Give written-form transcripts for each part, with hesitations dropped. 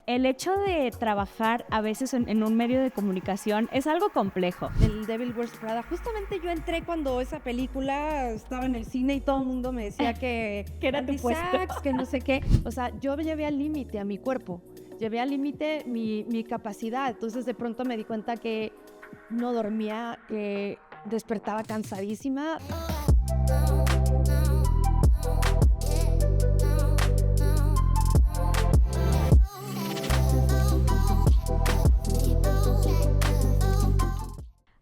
el hecho de trabajar a veces en un medio de comunicación es algo complejo. El Devil Wears Prada. Justamente yo entré cuando esa película estaba en el cine y todo el mundo me decía que era tu puesto. anti-sex, que no sé qué. O sea, yo llevé al límite a mi cuerpo, llevé al límite mi capacidad. Entonces de pronto me di cuenta que no dormía, que despertaba cansadísima.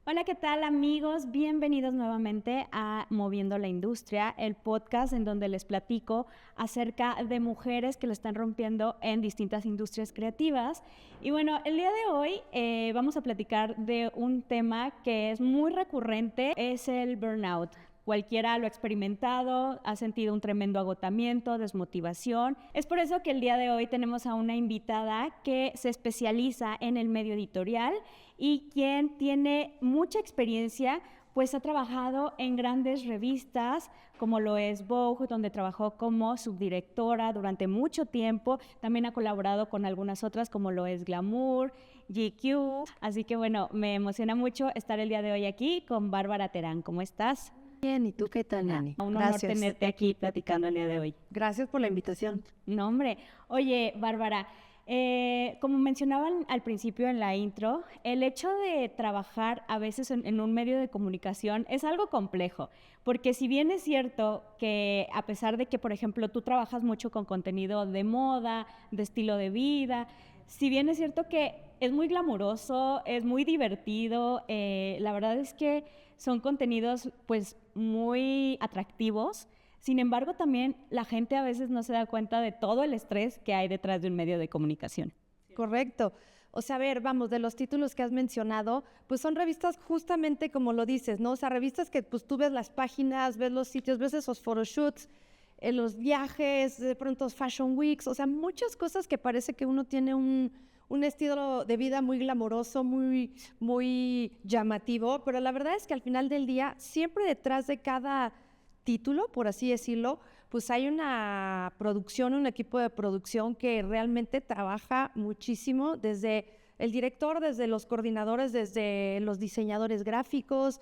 Hola, ¿qué tal amigos? Bienvenidos nuevamente a Moviendo la Industria, el podcast en donde les platico acerca de mujeres que le están rompiendo en distintas industrias creativas. Y bueno, el día de hoy vamos a platicar de un tema que es muy recurrente, es el burnout. Cualquiera lo ha experimentado, ha sentido un tremendo agotamiento, desmotivación. Es por eso que el día de hoy tenemos a una invitada que se especializa en el medio editorial y quien tiene mucha experiencia, pues ha trabajado en grandes revistas como lo es Vogue, donde trabajó como subdirectora durante mucho tiempo. También ha colaborado con algunas otras como lo es Glamour, GQ. Así que bueno, me emociona mucho estar el día de hoy aquí con Bárbara Terán. ¿Cómo estás? Bien, ¿y tú qué tal, Nani? Un honor tenerte aquí platicando el día de hoy. Gracias por la invitación. No, hombre. Oye, Bárbara, como mencionaban al principio en la intro, el hecho de trabajar a veces en un medio de comunicación es algo complejo, porque si bien es cierto que a pesar de que, por ejemplo, tú trabajas mucho con contenido de moda, de estilo de vida, si bien es cierto que es muy glamuroso, es muy divertido, la verdad es que son contenidos pues muy atractivos. Sin embargo, también la gente a veces no se da cuenta de todo el estrés que hay detrás de un medio de comunicación. Correcto. O sea, a ver, vamos, de los títulos que has mencionado, pues son revistas justamente como lo dices, ¿no? O sea, revistas que pues tú ves las páginas, ves los sitios, ves esos photoshoots, los viajes, de pronto Fashion Weeks, o sea, muchas cosas que parece que uno tiene un estilo de vida muy glamoroso, muy llamativo, pero la verdad es que al final del día, siempre detrás de cada título, por así decirlo, pues hay una producción, un equipo de producción que realmente trabaja muchísimo, desde el director, desde los coordinadores, desde los diseñadores gráficos,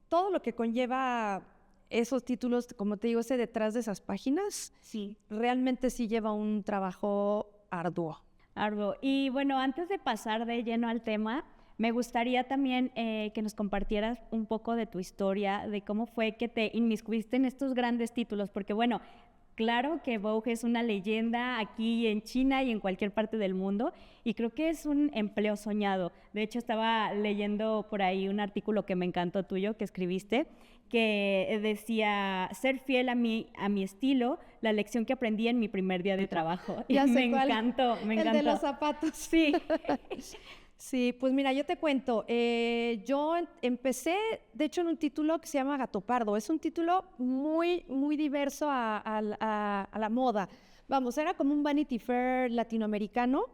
todo lo que conlleva esos títulos, como te digo, ese detrás de esas páginas, Sí. realmente sí lleva un trabajo arduo. Arduo. Y bueno, antes de pasar de lleno al tema, me gustaría también que nos compartieras un poco de tu historia, de cómo fue que te inmiscuiste en estos grandes títulos, porque bueno, claro que Vogue es una leyenda aquí en China y en cualquier parte del mundo, y creo que es un empleo soñado. De hecho, estaba leyendo por ahí un artículo que me encantó tuyo, que escribiste, que decía, ser fiel a mi estilo, la lección que aprendí en mi primer día de trabajo. Ya Y sé me cuál. encantó, me encantó. El de los zapatos. Sí. Sí, pues mira, yo te cuento, yo empecé, de hecho, en un título que se llama Gato Pardo. Es un título muy diverso a la moda. Vamos, era como un Vanity Fair latinoamericano.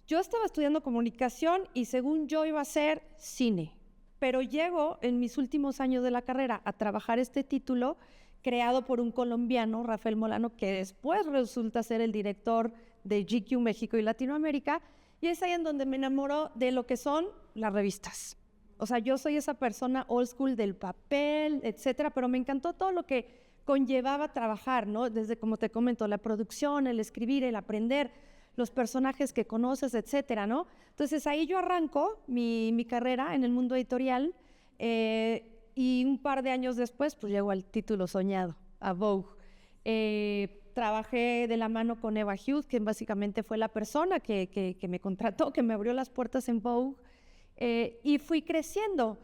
Yo estaba estudiando comunicación y según yo iba a hacer cine, pero llego en mis últimos años de la carrera a trabajar este título creado por un colombiano, Rafael Molano, que después resulta ser el director de GQ México y Latinoamérica. Y es ahí en donde me enamoro de lo que son las revistas. O sea, yo soy esa persona old school del papel, etcétera, pero me encantó todo lo que conllevaba trabajar, ¿no? Desde, como te comento, la producción, el escribir, el aprender, los personajes que conoces, etcétera, ¿no? Entonces ahí yo arranco mi carrera en el mundo editorial y un par de años después, pues llego al título soñado, a Vogue. Trabajé de la mano con Eva Hughes, que básicamente fue la persona que me contrató, que me abrió las puertas en Vogue, y fui creciendo.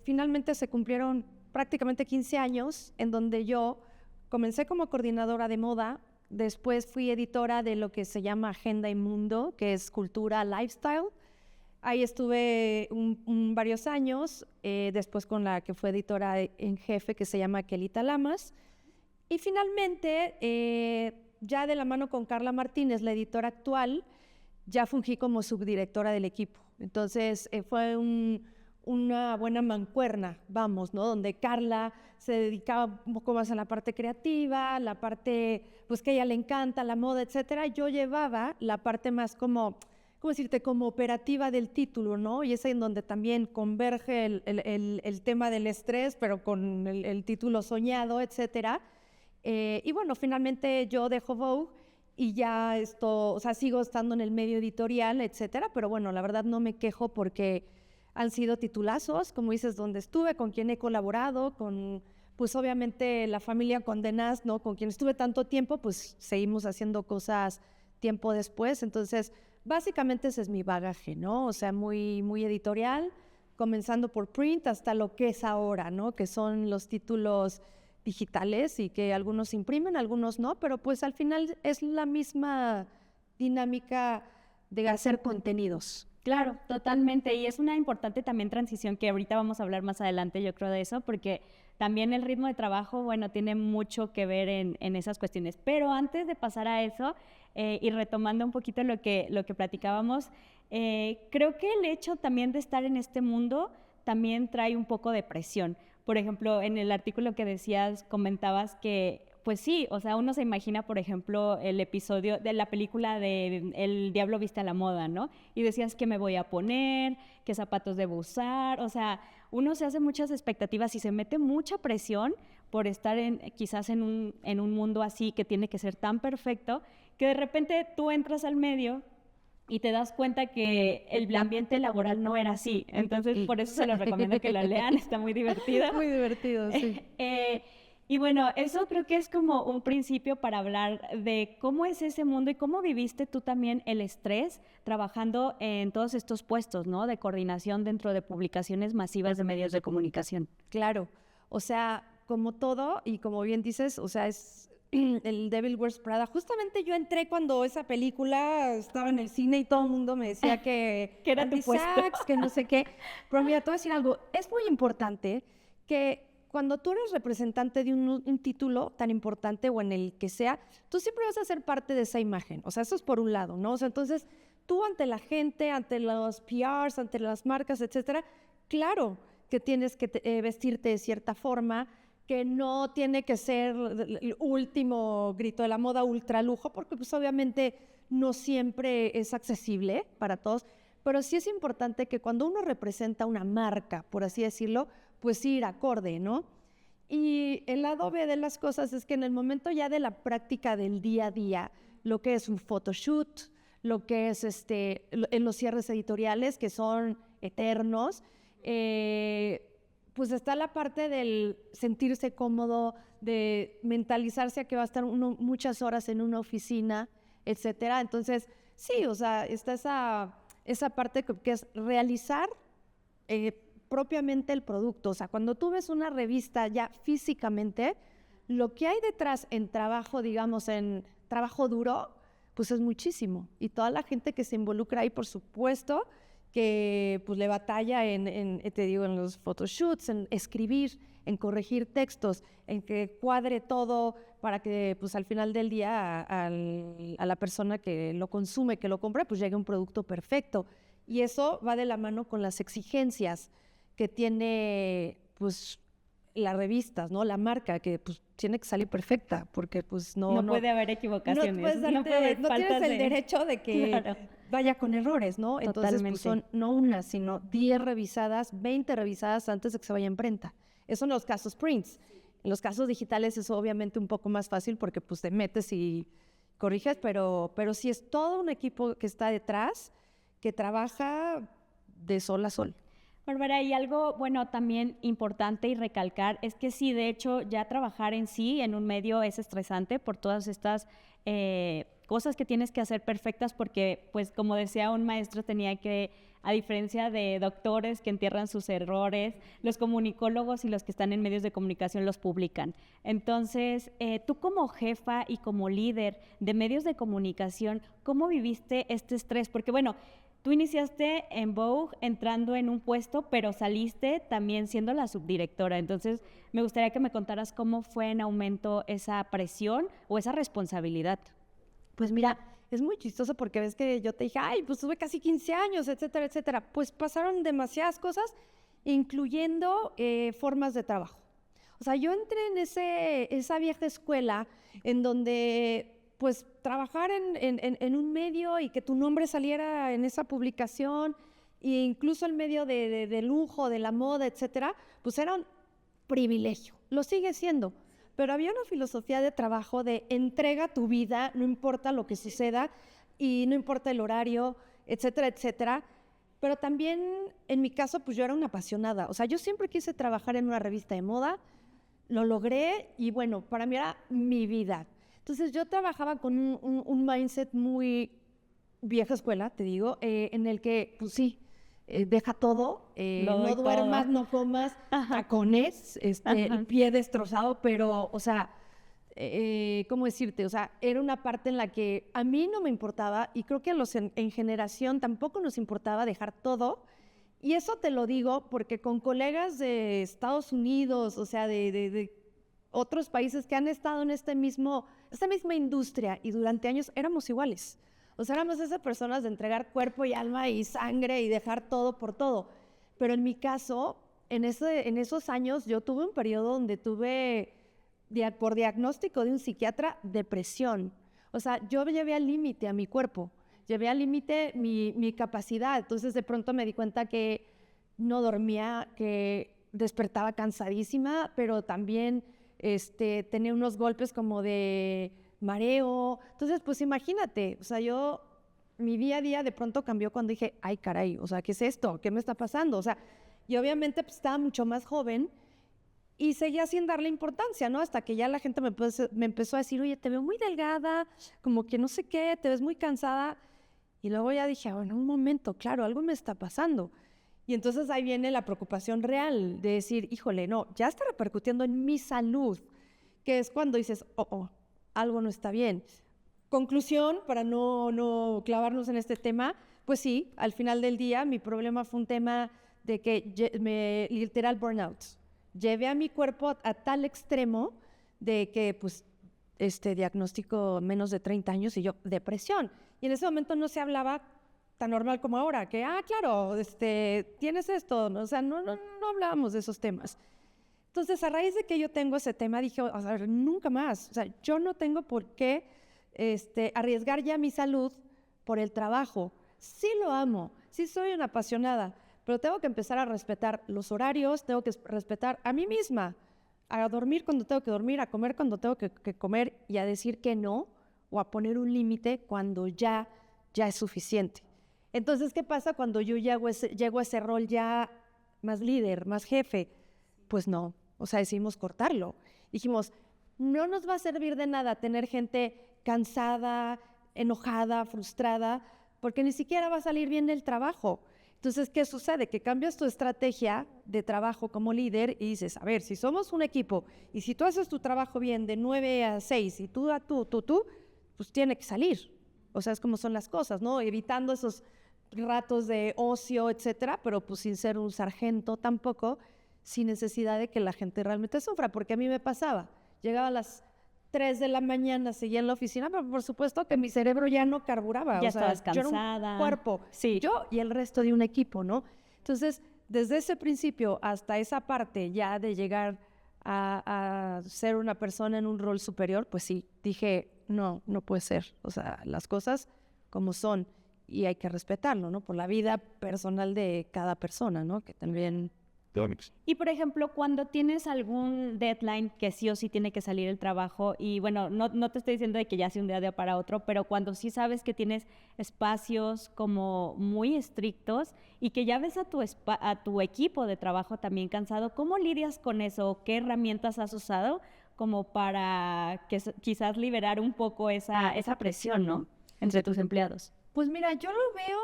Finalmente se cumplieron prácticamente 15 años en donde yo comencé como coordinadora de moda, después fui editora de lo que se llama Agenda y Mundo, que es cultura, lifestyle. Ahí estuve varios años, después con la que fue editora en jefe, que se llama Kelita Lamas. Y finalmente, ya de la mano con Carla Martínez, la editora actual, ya fungí como subdirectora del equipo. Entonces, fue un una buena mancuerna, vamos, ¿no? Donde Carla se dedicaba un poco más a la parte creativa, la parte, pues que a ella le encanta, la moda, etcétera. Yo llevaba la parte más como, ¿cómo decirte? Como operativa del título, ¿no? Y es en donde también converge el tema del estrés, pero con el título soñado, etcétera. Y bueno, finalmente yo dejo Vogue y ya o sea, sigo estando en el medio editorial, etcétera, pero bueno, la verdad no me quejo porque han sido titulazos, como dices, donde estuve, con quien he colaborado, con, pues obviamente la familia Condé Nast, ¿no? Con quien estuve tanto tiempo, pues seguimos haciendo cosas tiempo después. Entonces, básicamente ese es mi bagaje, ¿no? O sea, muy, muy editorial, comenzando por print hasta lo que es ahora, ¿no? Que son los títulos digitales y que algunos imprimen, algunos no, pero pues al final es la misma dinámica de hacer contenidos. Claro, totalmente. Y es una importante también transición que ahorita vamos a hablar más adelante, yo creo, de eso, porque también el ritmo de trabajo, bueno, tiene mucho que ver en esas cuestiones. Pero antes de pasar a eso, y retomando un poquito lo que platicábamos, creo que el hecho también de estar en este mundo también trae un poco de presión. Por ejemplo, en el artículo que decías, comentabas que pues sí, o sea, uno se imagina, por ejemplo, el episodio de la película de El Diablo Viste a la Moda, ¿no? Y decías qué me voy a poner, qué zapatos debo usar, o sea, uno se hace muchas expectativas y se mete mucha presión por estar quizás en un mundo así que tiene que ser tan perfecto, que de repente tú entras al medio y te das cuenta que el ambiente laboral no era así. Entonces, por eso se los recomiendo que lo lean, está muy divertido. Muy divertido, sí. Y bueno, eso creo que es como un principio para hablar de cómo es ese mundo y cómo viviste tú también el estrés trabajando en todos estos puestos, ¿no? De coordinación dentro de publicaciones masivas de medios de comunicación. Claro, o sea, como todo, y como bien dices, o sea, es el Devil Wears Prada. Justamente yo entré cuando esa película estaba en el cine y todo el mundo me decía que que era tu puesto, que no sé qué. Pero mira, te voy a decir algo, es muy importante que cuando tú eres representante de un título tan importante o en el que sea, tú siempre vas a ser parte de esa imagen. O sea, eso es por un lado, ¿no? O sea, entonces tú ante la gente, ante los PRs, ante las marcas, etcétera, claro que tienes que vestirte de cierta forma, que no tiene que ser el último grito de la moda ultra lujo, porque pues obviamente no siempre es accesible para todos, pero sí es importante que cuando uno representa una marca, por así decirlo, pues ir acorde, ¿no? Y el lado B de las cosas es que en el momento ya de la práctica del día a día, lo que es un photoshoot, lo que es en los cierres editoriales, que son eternos, pues está la parte del sentirse cómodo, de mentalizarse a que va a estar uno muchas horas en una oficina, etcétera. Entonces, sí, o sea, está esa parte que es realizar propiamente el producto. O sea, cuando tú ves una revista ya físicamente, lo que hay detrás en trabajo, digamos, en trabajo duro, pues es muchísimo. Y toda la gente que se involucra ahí, por supuesto, que pues le batalla te digo, en los photoshoots, en escribir, en corregir textos, en que cuadre todo para que pues al final del día a la persona que lo consume, que lo compra, pues llegue un producto perfecto. Y eso va de la mano con las exigencias que tiene pues las revistas, ¿no? La marca, que pues tiene que salir perfecta, porque pues no puede haber equivocaciones. No tienes el derecho de que claro, vaya con errores, ¿no? Entonces totalmente. pues son no una, sino 10 revisadas, 20 revisadas antes de que se vaya a imprenta. Eso en los casos prints. En los casos digitales es obviamente un poco más fácil porque pues te metes y corriges, pero sí es todo un equipo que está detrás, que trabaja de sol a sol. Bárbara, y algo, bueno, también importante y recalcar es que sí, de hecho, ya trabajar en sí, en un medio, es estresante por todas estas cosas que tienes que hacer perfectas porque, pues, como decía un maestro, tenía que, a diferencia de doctores que entierran sus errores, los comunicólogos y los que están en medios de comunicación los publican. Entonces, tú como jefa y como líder de medios de comunicación, ¿cómo viviste este estrés? Porque, bueno, tú iniciaste en Vogue entrando en un puesto, pero saliste también siendo la subdirectora. Entonces, me gustaría que me contaras cómo fue en aumento esa presión o esa responsabilidad. Pues mira, es muy chistoso porque ves que yo te dije, ay, pues tuve casi 15 años, etcétera, etcétera. Pues pasaron demasiadas cosas incluyendo formas de trabajo. O sea, yo entré en esa vieja escuela en donde pues trabajar en un medio y que tu nombre saliera en esa publicación, e incluso el medio de lujo, de la moda, etcétera, pues era un privilegio. Lo sigue siendo. Pero había una filosofía de trabajo de entrega tu vida, no importa lo que suceda y no importa el horario, etcétera, etcétera. Pero también, en mi caso, pues yo era una apasionada. O sea, yo siempre quise trabajar en una revista de moda, lo logré y bueno, para mí era mi vida. Entonces yo trabajaba con un mindset muy vieja escuela, te digo, en el que, pues sí, deja todo, no duermas, no comas, tacones, el pie destrozado, pero, o sea, ¿cómo decirte? O sea, era una parte en la que a mí no me importaba y creo que a los en generación tampoco nos importaba dejar todo. Y eso te lo digo porque con colegas de Estados Unidos, o sea, de otros países que han estado en esta misma industria y durante años éramos iguales. O sea, éramos esas personas de entregar cuerpo y alma y sangre y dejar todo por todo. Pero en mi caso, en esos años, yo tuve un periodo donde tuve, por diagnóstico de un psiquiatra, depresión. O sea, yo llevé al límite a mi cuerpo, llevé al límite mi capacidad. Entonces, de pronto me di cuenta que no dormía, que despertaba cansadísima, pero también tenía unos golpes como de mareo. Entonces, pues imagínate, o sea, mi día a día de pronto cambió cuando dije, ay, caray, o sea, ¿qué es esto? ¿Qué me está pasando? O sea, y obviamente pues, estaba mucho más joven y seguía sin darle importancia, ¿no? Hasta que ya la gente me empezó a decir, oye, te veo muy delgada, como que no sé qué, te ves muy cansada. Y luego ya dije, bueno, un momento, claro, algo me está pasando. Y entonces ahí viene la preocupación real de decir, híjole, no, ya está repercutiendo en mi salud, que es cuando dices, algo no está bien. Conclusión, para no clavarnos en este tema, pues sí, al final del día mi problema fue un tema de que literal burnout. Llevé a mi cuerpo a tal extremo de que, pues, diagnóstico menos de 30 años y yo, depresión. Y en ese momento no se hablaba tan normal como ahora, que, claro, tienes esto, ¿no? O sea, no hablábamos de esos temas. Entonces, a raíz de que yo tengo ese tema, dije, o sea, nunca más, o sea, yo no tengo por qué arriesgar ya mi salud por el trabajo. Sí lo amo, sí soy una apasionada, pero tengo que empezar a respetar los horarios, tengo que respetar a mí misma, a dormir cuando tengo que dormir, a comer cuando tengo que comer y a decir que no, o a poner un límite cuando ya es suficiente. Entonces, ¿qué pasa cuando yo llego a ese rol ya más líder, más jefe? Pues no, o sea, decidimos cortarlo. Dijimos, no nos va a servir de nada tener gente cansada, enojada, frustrada, porque ni siquiera va a salir bien el trabajo. Entonces, ¿qué sucede? Que cambias tu estrategia de trabajo como líder y dices, a ver, si somos un equipo y si tú haces tu trabajo bien de 9 a 6 y tú, pues tiene que salir. O sea, es como son las cosas, ¿no? Evitando esos ratos de ocio, etcétera, pero pues sin ser un sargento tampoco, sin necesidad de que la gente realmente sufra, porque a mí me pasaba. Llegaba a las 3 de la mañana, seguía en la oficina, pero por supuesto que mi cerebro ya no carburaba. Ya o sea, estabas cansada. Yo era un cuerpo, sí. Yo y el resto de un equipo, ¿no? Entonces, desde ese principio hasta esa parte ya de llegar a ser una persona en un rol superior, pues sí, dije, no puede ser. O sea, las cosas como son y hay que respetarlo, ¿no? Por la vida personal de cada persona, ¿no? Que también... Y, por ejemplo, cuando tienes algún deadline que sí o sí tiene que salir el trabajo, y bueno, no te estoy diciendo de que ya sea un día para otro, pero cuando sí sabes que tienes espacios como muy estrictos y que ya ves a tu equipo de trabajo también cansado, ¿cómo lidias con eso? ¿Qué herramientas has usado como para que quizás liberar un poco esa presión, ¿no? Entre tus empleados. Pues mira, yo lo veo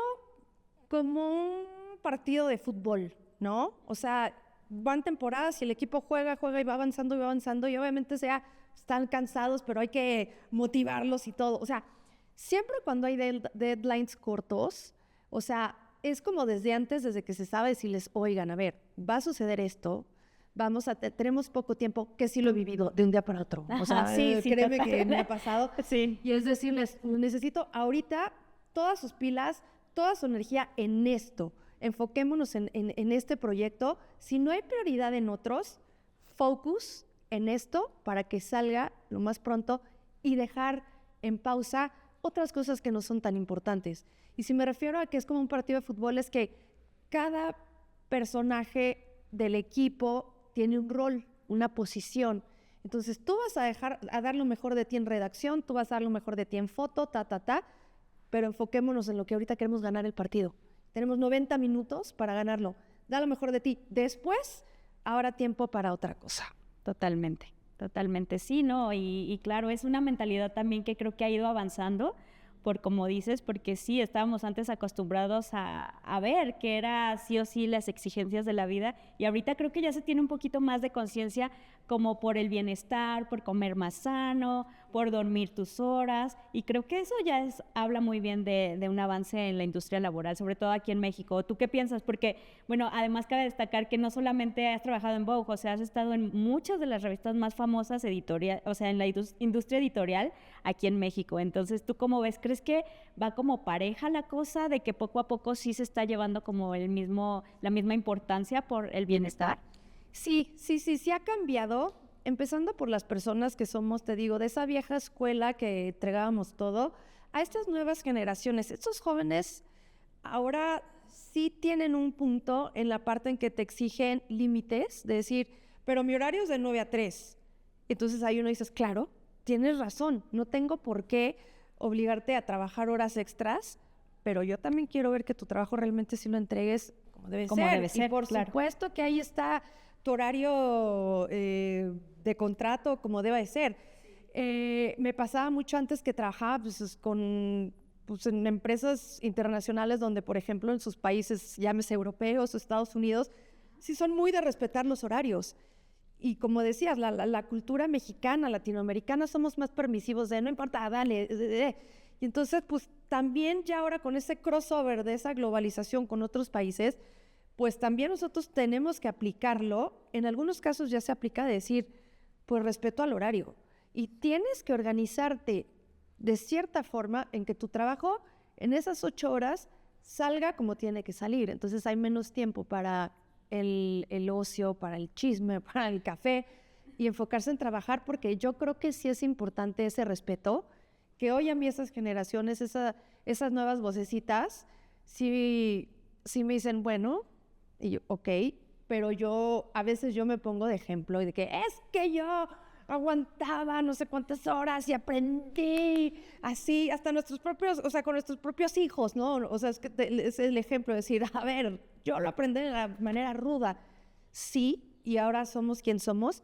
como un partido de fútbol, ¿no? O sea, van temporadas y el equipo juega y va avanzando y obviamente están cansados, pero hay que motivarlos y todo. O sea, siempre cuando hay deadlines cortos, o sea, es como desde antes, desde que se sabe decirles, oigan, a ver, va a suceder esto, tenemos poco tiempo, que sí lo he vivido de un día para otro. O sea, sí, créeme total. que me ha pasado. Sí. Y es decirles, necesito ahorita todas sus pilas, toda su energía en esto. enfoquémonos en este proyecto. Si no hay prioridad en otros, focus en esto para que salga lo más pronto y dejar en pausa otras cosas que no son tan importantes. Y si me refiero a que es como un partido de fútbol, es que cada personaje del equipo tiene un rol, una posición. Entonces tú vas a dar lo mejor de ti en redacción, tú vas a dar lo mejor de ti en foto, pero enfoquémonos en lo que ahorita queremos ganar el partido. Tenemos 90 minutos para ganarlo. Da lo mejor de ti. Después, ahora tiempo para otra cosa. Totalmente, totalmente sí, ¿no? Y claro, es una mentalidad también que creo que ha ido avanzando, por como dices, porque sí, estábamos antes acostumbrados a ver que era sí o sí las exigencias de la vida, y ahorita creo que ya se tiene un poquito más de conciencia como por el bienestar, por comer más sano, por dormir tus horas, y creo que eso ya habla muy bien de un avance en la industria laboral, sobre todo aquí en México. ¿Tú qué piensas? Porque, bueno, además cabe destacar que no solamente has trabajado en Vogue, o sea, has estado en muchas de las revistas más famosas editorial, o sea, en la industria editorial aquí en México. Entonces, ¿tú cómo ves? ¿Crees que va como pareja la cosa, de que poco a poco sí se está llevando como la misma importancia por el bienestar? Sí ha cambiado, empezando por las personas que somos, te digo, de esa vieja escuela que entregábamos todo, a estas nuevas generaciones. Estos jóvenes ahora sí tienen un punto en la parte en que te exigen límites, de decir, pero mi horario es de 9 a 3. Entonces ahí uno dices, claro, tienes razón, no tengo por qué obligarte a trabajar horas extras, pero yo también quiero ver que tu trabajo realmente sí lo entregues como debe ser. Y por supuesto que ahí está tu horario de contrato como debe ser. Me pasaba mucho antes que trabajaba en empresas internacionales donde, por ejemplo, en sus países, llámese europeos o Estados Unidos, sí son muy de respetar los horarios. Y como decías, la cultura mexicana, latinoamericana, somos más permisivos de no importa, dale. Y entonces, pues también ya ahora con ese crossover de esa globalización con otros países, pues también nosotros tenemos que aplicarlo. En algunos casos ya se aplica de decir, pues respeto al horario. Y tienes que organizarte de cierta forma en que tu trabajo en esas 8 horas salga como tiene que salir. Entonces hay menos tiempo para el ocio, para el chisme, para el café, y enfocarse en trabajar, porque yo creo que sí es importante ese respeto, que hoy a mí esas generaciones, esas nuevas vocecitas, sí me dicen, bueno, y yo, ok, pero a veces yo me pongo de ejemplo y de que es que yo aguantaba no sé cuántas horas y aprendí así, hasta con nuestros propios hijos, ¿no? O sea, es el ejemplo de decir, a ver, yo lo aprendí de la manera ruda. Sí, y ahora somos quien somos,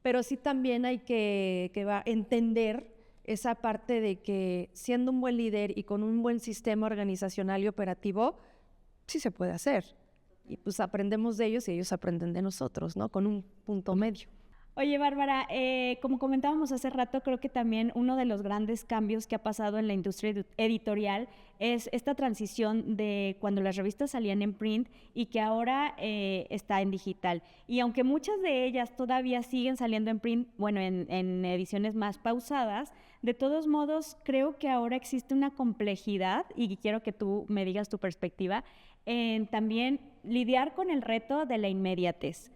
pero sí también hay que entender esa parte de que siendo un buen líder y con un buen sistema organizacional y operativo, sí se puede hacer. Y pues aprendemos de ellos y ellos aprenden de nosotros, ¿no? Con un punto medio. Oye, Bárbara, como comentábamos hace rato, creo que también uno de los grandes cambios que ha pasado en la industria editorial es esta transición de cuando las revistas salían en print y que ahora está en digital. Y aunque muchas de ellas todavía siguen saliendo en print, bueno, en ediciones más pausadas, de todos modos, creo que ahora existe una complejidad, y quiero que tú me digas tu perspectiva, en también lidiar con el reto de la inmediatez.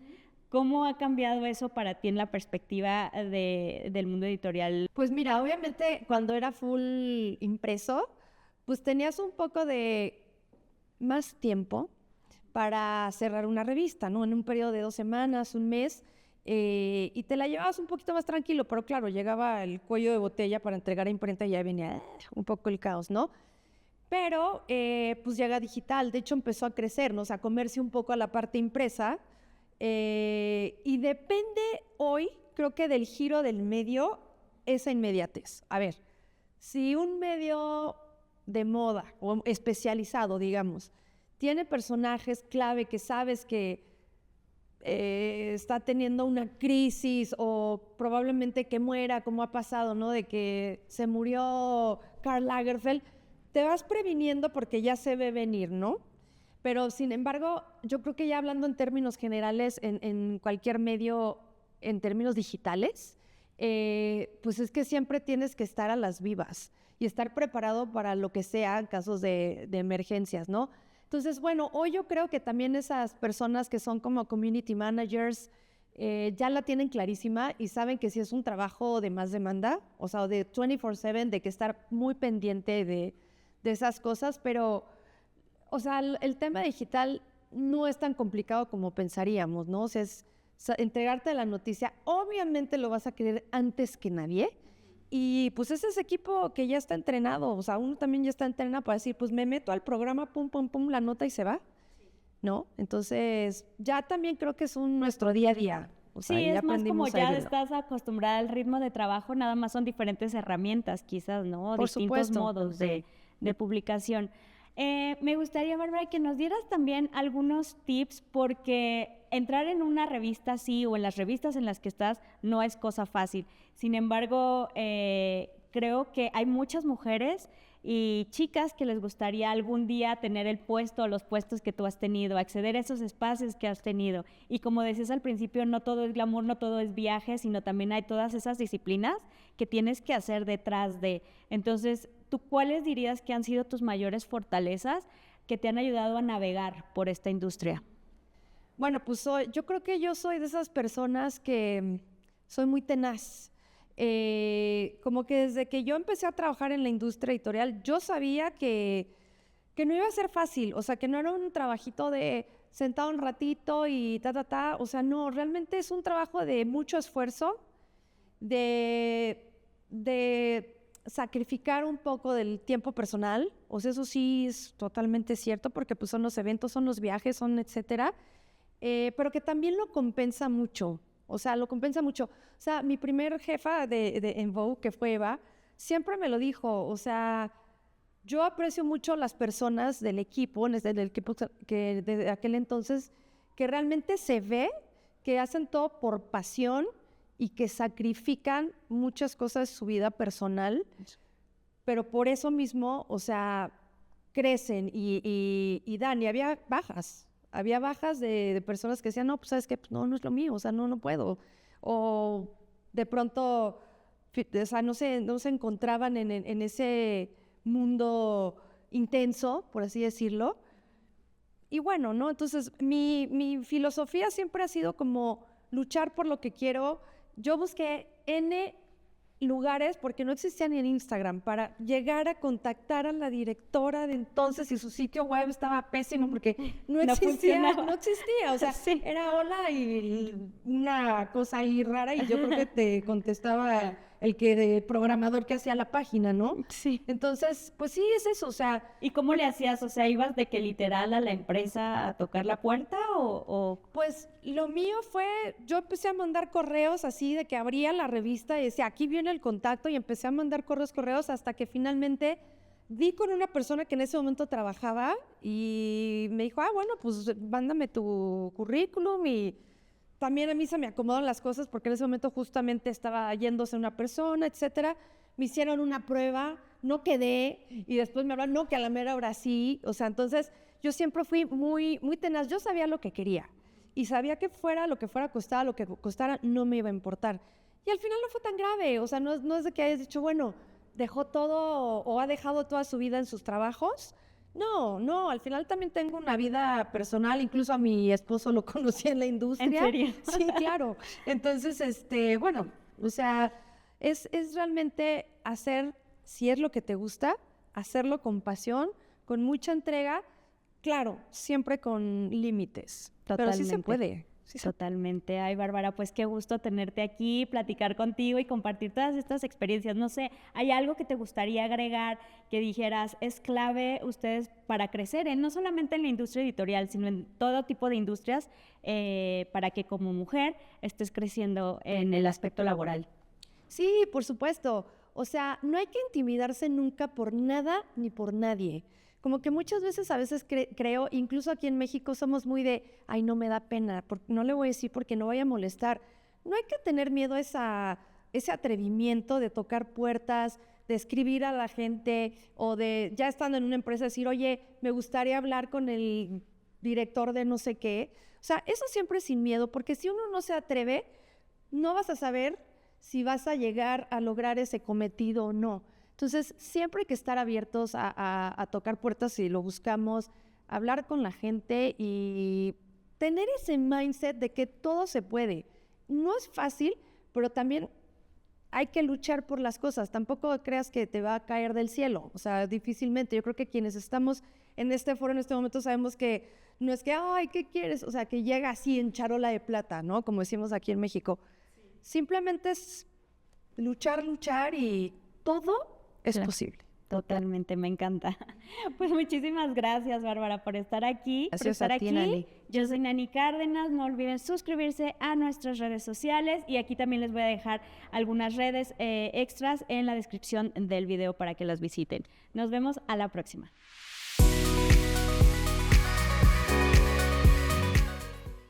¿Cómo ha cambiado eso para ti en la perspectiva del mundo editorial? Pues mira, obviamente cuando era full impreso, pues tenías un poco de más tiempo para cerrar una revista, ¿no? En un periodo de 2 semanas, un mes, y te la llevabas un poquito más tranquilo, pero claro, llegaba el cuello de botella para entregar a imprenta y ya venía un poco el caos, ¿no? Pero pues llega digital, de hecho empezó a crecer, ¿no? O sea, a comerse un poco a la parte impresa. Y depende hoy, creo que del giro del medio, esa inmediatez. A ver, si un medio de moda o especializado, digamos, tiene personajes clave que sabes que está teniendo una crisis o probablemente que muera, como ha pasado, ¿no? De que se murió Karl Lagerfeld, te vas previniendo porque ya se ve venir, ¿no? Pero, sin embargo, yo creo que ya hablando en términos generales, en cualquier medio, en términos digitales, pues es que siempre tienes que estar a las vivas y estar preparado para lo que sea en casos de emergencias, ¿no? Entonces, bueno, hoy yo creo que también esas personas que son como community managers ya la tienen clarísima y saben que si es un trabajo de más demanda, o sea, de 24/7, de que estar muy pendiente de esas cosas, pero, o sea, el tema digital no es tan complicado como pensaríamos, ¿no? O sea, es entregarte la noticia, obviamente lo vas a querer antes que nadie, y pues ese es equipo que ya está entrenado, o sea, uno también ya está entrenado para decir, pues me meto al programa, pum, pum, pum, la nota y se va, ¿no? Entonces, ya también creo que es nuestro día a día, o sea, Sí, ya es más como aprendimos a ya vivirlo. estás acostumbrada al ritmo de trabajo, nada más son diferentes herramientas quizás, ¿no? Por Distintos supuesto. modos de publicación. Me gustaría, Bárbara, que nos dieras también algunos tips porque entrar en una revista así o en las revistas en las que estás no es cosa fácil. Sin embargo, creo que hay muchas mujeres y chicas que les gustaría algún día tener el puesto o los puestos que tú has tenido, acceder a esos espacios que has tenido. Y como decías al principio, no todo es glamour, no todo es viaje, sino también hay todas esas disciplinas que tienes que hacer detrás de. Entonces, ¿tú cuáles dirías que han sido tus mayores fortalezas que te han ayudado a navegar por esta industria? Bueno, pues yo creo que yo soy de esas personas que soy muy tenaz. Como que desde que yo empecé a trabajar en la industria editorial, yo sabía que no iba a ser fácil, o sea, que no era un trabajito de sentado un ratito y o sea, no, realmente es un trabajo de mucho esfuerzo, de sacrificar un poco del tiempo personal, o sea, eso sí es totalmente cierto, porque pues son los eventos, son los viajes, son etcétera, pero que también lo compensa mucho, o sea, lo compensa mucho. O sea, mi primer jefa en Vogue, que fue Eva, siempre me lo dijo, o sea, yo aprecio mucho las personas del equipo que desde aquel entonces, que realmente se ve que hacen todo por pasión y que sacrifican muchas cosas de su vida personal, pero por eso mismo, o sea, crecen y dan, y había bajas de personas que decían, no, pues sabes qué, pues, no, no es lo mío, o sea, no, no puedo, o de pronto, o sea, no se encontraban en ese mundo intenso, por así decirlo. Y bueno, ¿no? Entonces, mi filosofía siempre ha sido como luchar por lo que quiero. Yo busqué N lugares, porque no existía ni en Instagram, para llegar a contactar a la directora de entonces y su sitio web estaba pésimo porque no existía, o sea, Sí. era hola y una cosa ahí rara y yo creo que te contestaba el programador que hacía la página, ¿no? Sí. Entonces, pues sí, es eso, o sea, ¿Y cómo le hacías? O sea, ¿ibas de que literal a la empresa a tocar la puerta o... pues lo mío fue, yo empecé a mandar correos así de que abría la revista y decía, aquí viene el contacto y empecé a mandar correos hasta que finalmente di con una persona que en ese momento trabajaba y me dijo, bueno, pues mándame tu currículum y también a mí se me acomodan las cosas porque en ese momento justamente estaba yéndose una persona, etcétera. Me hicieron una prueba, no quedé y después me hablaron, no, que a la mera hora sí. O sea, entonces yo siempre fui muy, muy tenaz. Yo sabía lo que quería y sabía que fuera lo que fuera costara, lo que costara, no me iba a importar. Y al final no fue tan grave. O sea, no es de que hayas dicho, bueno, dejó todo o ha dejado toda su vida en sus trabajos. No, al final también tengo una vida personal, incluso a mi esposo lo conocí en la industria. ¿En serio? Sí, claro. Entonces, bueno, o sea, es realmente hacer, si es lo que te gusta, hacerlo con pasión, con mucha entrega, claro, siempre con límites. Pero sí se Totalmente. puede. Totalmente. Ay, Bárbara, pues qué gusto tenerte aquí, platicar contigo y compartir todas estas experiencias. No sé, ¿hay algo que te gustaría agregar que dijeras es clave ustedes para crecer, no solamente en la industria editorial, sino en todo tipo de industrias, para que como mujer estés creciendo en el aspecto laboral? Sí, por supuesto. O sea, no hay que intimidarse nunca por nada ni por nadie. Como que muchas veces, a veces creo, incluso aquí en México somos muy de, ay, no me da pena, no le voy a decir porque no vaya a molestar. No hay que tener miedo a ese atrevimiento de tocar puertas, de escribir a la gente o de, ya estando en una empresa, decir, oye, me gustaría hablar con el director de no sé qué. O sea, eso siempre sin miedo, porque si uno no se atreve, no vas a saber si vas a llegar a lograr ese cometido o no. Entonces, siempre hay que estar abiertos a tocar puertas si lo buscamos, hablar con la gente y tener ese mindset de que todo se puede. No es fácil, pero también hay que luchar por las cosas. Tampoco creas que te va a caer del cielo. O sea, difícilmente. Yo creo que quienes estamos en este foro en este momento sabemos que no es que, ay, ¿qué quieres? O sea, que llega así en charola de plata, ¿no? Como decimos aquí en México. Sí. Simplemente es luchar y todo es posible. Totalmente, me encanta. Pues muchísimas gracias, Bárbara, por estar aquí. Gracias a ti, Nani. Yo soy Nani Cárdenas, no olviden suscribirse a nuestras redes sociales y aquí también les voy a dejar algunas redes extras en la descripción del video para que las visiten. Nos vemos a la próxima.